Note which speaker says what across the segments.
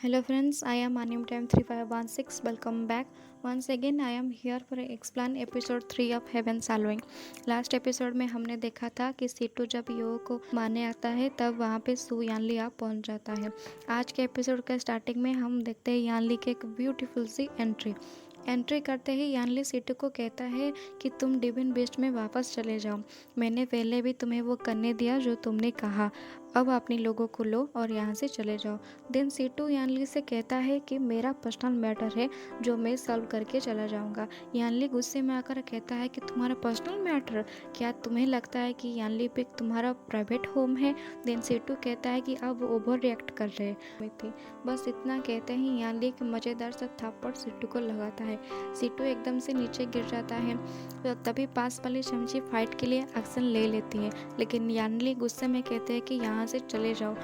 Speaker 1: Hello friends, I am Anim Time 3516. Welcome back. Once again I am here for explain episode 3 of Heaven's Hallowing. Last episode में हमने देखा था कि situ जब यो को मारने आता है तब वहाँ पे सू यानली आ पहुँच जाता है। आज के एपिसोड के स्टार्टिंग में हम देखते हैं यानली की एक ब्यूटीफुल सी एंट्री करते ही यानली सीटू को कहता है कि तुम डिविन बीस्ट में वापस चले जाओ। मैंने पहले भी तुम्हें वो करने दिया जो तुमने कहा। अब अपने लोगों को लो और यहाँ से चले जाओ। देन सीटू यानली से कहता है कि मेरा पर्सनल मैटर है जो मैं सॉल्व करके चला जाऊँगा। यानली गुस्से में आकर कहता है कि तुम्हारा पर्सनल मैटर, क्या तुम्हें लगता है कि यानली पिक तुम्हारा प्राइवेट होम है? देन सीटू कहता है कि अब ओवर रिएक्ट कर रहे थे। बस इतना कहते ही यानली एक मज़ेदार सा थप्पड़ सीटू को लगाता है। सीटू एकदम से नीचे गिर जाता है। तो तभी पास वाली चमची फाइट के लिए एक्शन ले लेती है, लेकिन यानली गुस्से में कहते हैं कि यहाँ से चले जाओ।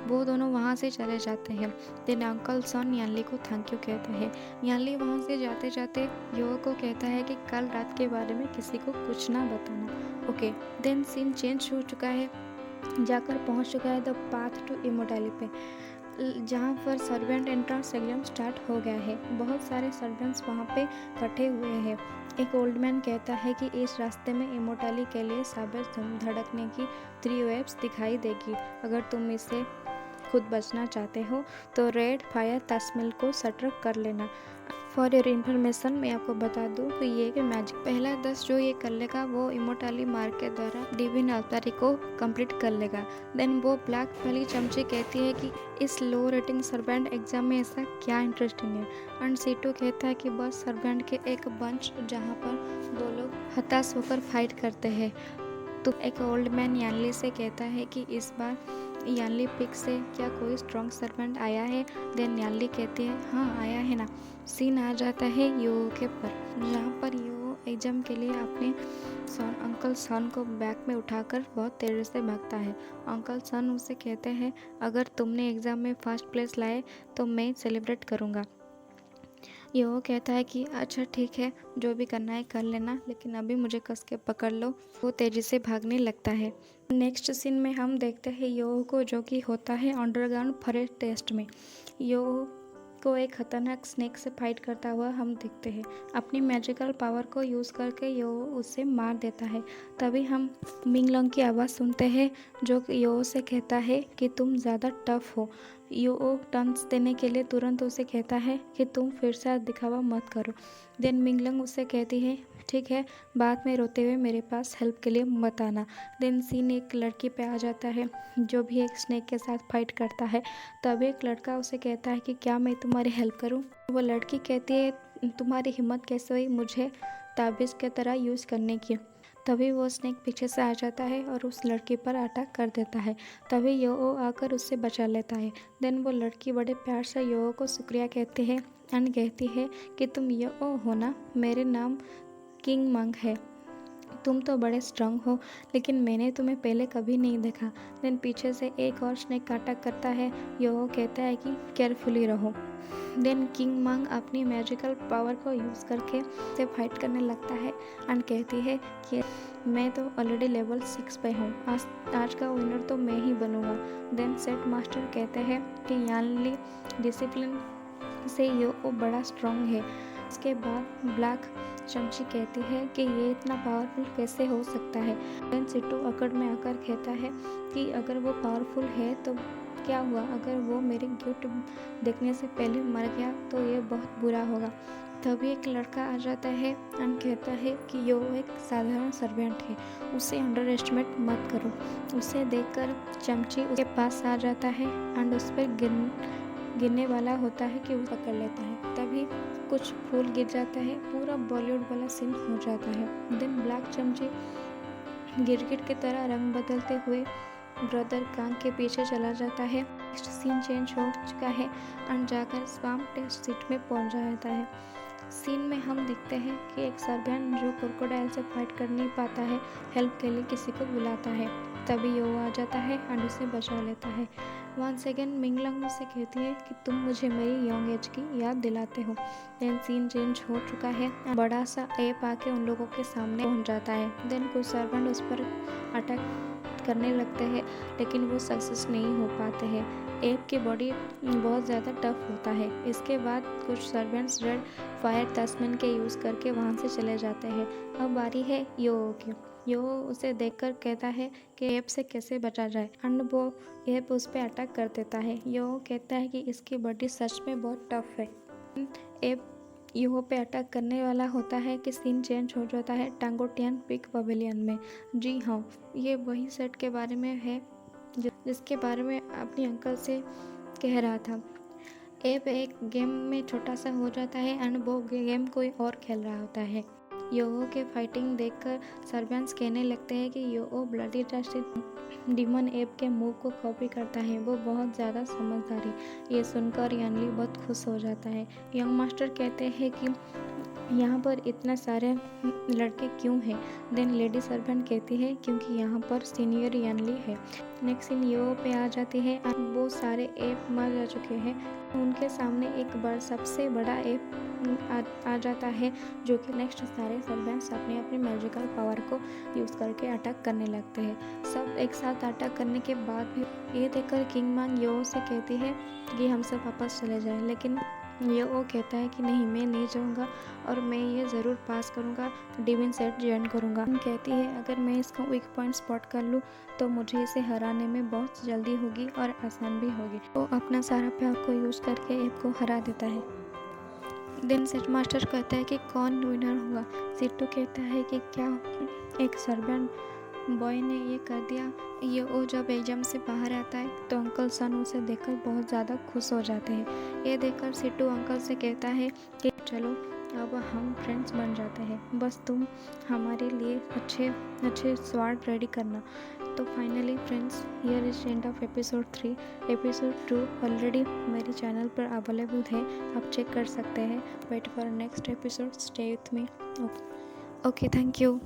Speaker 1: वो दोनों वहाँ से चले जाते हैं। देन अंकल सन यानली को थैंक यू कहते हैं। यानली वहाँ से जाते जाते यो को कहता है कि कल रात के बारे में किसी को कुछ ना बताना। ओके, देन सीन चेंज हो चुका है, जाकर पहुँच चुका है द पाथ टू इमोर्टैलिटी पे, जहाँ पर सर्वेंट एंट्रेंस एग्जाम स्टार्ट हो गया है। बहुत सारे सर्वेंट्स वहाँ पे इकट्ठे हुए हैं। एक ओल्ड मैन कहता है कि इस रास्ते में इमोर्टैलिटी के लिए साबित धड़कने की 3 वेव्स दिखाई देगी। अगर तुम इससे खुद बचना चाहते हो तो रेड फायर तस्मिल को सतर्क कर लेना। फॉर योर इन्फॉर्मेशन मैं आपको बता दूं कि ये कि मैजिक पहला 10 जो ये कर लेगा वो इमोर्टैलिटी मार्क के द्वारा डिविन अवतारी को कंप्लीट कर लेगा। देन वो ब्लैक वाली चमची कहती है कि इस लो रेटिंग सर्वेंट एग्जाम में ऐसा क्या इंटरेस्टिंग है। एंड सीटू कहता है कि बस सर्वेंट के एक बंच जहाँ पर 2 लोग हताश होकर फाइट करते हैं। तो एक ओल्ड मैन यानली से कहता है कि इस बार यानली पिक से क्या कोई स्ट्रॉन्ग सर्वेंट आया है? देन यानली कहती है हाँ आया है ना। सीन आ जाता है यो के पर, जहाँ पर यो एग्जाम के लिए अपने अंकल सन को बैग में उठाकर बहुत तेजी से भागता है। अंकल सन उसे कहते हैं अगर तुमने एग्ज़ाम में फर्स्ट प्लेस लाए तो मैं सेलिब्रेट करूँगा। यो कहता है कि अच्छा ठीक है, जो भी करना है कर लेना, लेकिन अभी मुझे कस के पकड़ लो। वो तेजी से भागने लगता है। नेक्स्ट सीन में हम देखते हैं यो को, जो कि होता है अंडरग्राउंड फॉरेस्ट टेस्ट में। यो को एक खतरनाक स्नेक से फाइट करता हुआ हम देखते हैं। अपनी मैजिकल पावर को यूज़ करके यो उसे मार देता है। तभी हम मिंगलोंग की आवाज़ सुनते हैं जो यो से कहता है कि तुम ज़्यादा टफ हो। यो टर्न्स देने के लिए तुरंत उसे कहता है कि तुम फिर से दिखावा मत करो। देन मिंगलोंग उसे कहती है ठीक है, बाद में रोते हुए मेरे पास हेल्प के लिए मत आना। देन सीन एक लड़की पे आ जाता है जो भी एक स्नेक के साथ फाइट करता है। तब एक लड़का उसे कहता है कि क्या मैं तुम्हारी हेल्प करूं? वो लड़की कहती है तुम्हारी हिम्मत कैसे हुई मुझे ताबीज़ की तरह यूज़ करने की? तभी वो स्नेक पीछे से आ जाता है और उस लड़की पर अटैक कर देता है। तभी यो आकर उससे बचा लेता है। देन वो लड़की बड़े प्यार से यो को शुक्रिया कहती है एंड कहती है कि तुम यो हो ना, मेरे नाम किंग मंग है। तुम तो बड़े स्ट्रांग हो, लेकिन मैंने तुम्हें पहले कभी नहीं देखा। देन पीछे से एक और स्नेक अटैक करता है। यो कहता है कि केयरफुली रहो। देन किंग मंग अपनी मैजिकल पावर को यूज़ करके से फाइट करने लगता है एंड कहती है कि मैं तो ऑलरेडी लेवल 6 पे हूँ, आज का विनर तो मैं ही बनूँगा। देन सेट मास्टर कहते हैं कि यानली डिसिप्लिन से यो बड़ा स्ट्रांग है। इसके बाद ब्लैक चमची कहती है कि ये इतना पावरफुल कैसे हो सकता है। देन सिटू अकड़ में आकर कहता है कि अगर वो पावरफुल है तो क्या हुआ, अगर वो मेरे गिफ्ट देखने से पहले मर गया तो ये बहुत बुरा होगा। तभी एक लड़का आ जाता है एंड कहता है कि यो एक साधारण सर्वेंट है, उसे अंडर एस्टिमेट मत करो। उसे देखकर चमची उसके पास आ जाता है एंड उस पर गिरने वाला होता है कि वो पकड़ लेता है। तभी कुछ फूल गिर जाता है, पूरा बॉलीवुड वाला सीन हो जाता है। देन ब्लैक चमची गिरगिट की तरह रंग बदलते हुए ब्रदर कांग के पीछे चला जाता है। नेक्स्ट सीन चेंज हो चुका है एंड जाकर स्वाम्प टेस्ट सीट में पहुंच जाता है। सीन में हम देखते हैं कि एक सर्वेंट जो क्रोकोडाइल से फाइट कर नहीं पाता है, हेल्प के लिए किसी को बुलाता है। तभी यो आ जाता है एंड उसे बचा लेता है। वंस अगेन मिंगलोंग उसे कहती है कि तुम मुझे मेरी यंग एज की याद दिलाते हो। देन सीन चेंज हो चुका है, बड़ा सा एप आके उन लोगों के सामने पहुंच जाता है। देन कुछ सर्वेंट उस पर अटैक करने लगते हैं, लेकिन वो सक्सेस नहीं हो पाते हैं। एब की बॉडी बहुत ज़्यादा टफ होता है। इसके बाद कुछ सर्वेंट्स रेड फायर तस्मिन के यूज़ करके वहाँ से चले जाते हैं। अब बारी है यो की। यो उसे देखकर कहता है कि एब से कैसे बचा जाए एंड वो एब उस पर अटैक कर देता है। यो कहता है कि इसकी बॉडी सच में बहुत टफ है। एब यूहो पे अटैक करने वाला होता है कि सीन चेंज हो जाता है टांगोटियन पिक पवेलियन में। जी हाँ, ये वही सेट के बारे में है जिसके बारे में अपने अंकल से कह रहा था। एब एक गेम में छोटा सा हो जाता है एंड वो गेम कोई और खेल रहा होता है। योहो के फाइटिंग देखकर सर्वेंट्स कहने लगते हैं कि योहो ब्लडी ट्रस्ट डीमन एब के मूव को कॉपी करता है। वो बहुत ज़्यादा समझदार है। ये सुनकर यानली बहुत खुश हो जाता है। यंग मास्टर कहते हैं कि यहाँ पर इतने सारे लड़के क्यों हैं? देन लेडी सर्वेंट कहती है क्योंकि यहाँ पर सीनियर यानली है। नेक्स्ट सीन यो पे आ जाती है और वो सारे एप मर जा चुके हैं। उनके सामने एक सबसे बड़ा एप आ जाता है जो कि नेक्स्ट सारे सर्वेंट्स अपने अपने मैजिकल पावर को यूज़ करके अटैक करने लगते हैं। सब एक साथ अटैक करने के बाद भी ये देखकर किंग मांग यो से कहती है कि हम सब वापस चले जाएं, लेकिन वो कहता है कि नहीं, मैं नहीं जाऊंगा और मैं ये ज़रूर पास करूंगा, डिविन सेट ज्वाइन करूंगा। कहती है अगर मैं इसका वीक पॉइंट स्पॉट कर लूँ तो मुझे इसे हराने में बहुत जल्दी होगी और आसान भी होगी। वो अपना सारा प्यार को यूज़ करके एब को हरा देता है। देन सेट मास्टर कहता है कि कौन विनर होगा। सिट्टू कहता है कि क्या एक सर्वेंट बॉय ने ये कर दिया। ये वो जब एग्जाम से बाहर आता है तो अंकल सन उसे देखकर बहुत ज़्यादा खुश हो जाते हैं। ये देखकर सिट्टू अंकल से कहता है कि चलो अब हम फ्रेंड्स बन जाते हैं, बस तुम हमारे लिए अच्छे स्वाड रेडी करना। तो finally friends, here is end of episode 3। Episode 2 already मेरे चैनल पर अवेलेबल है, आप चेक कर सकते हैं। Wait for next episode, stay with me. Okay, thank you.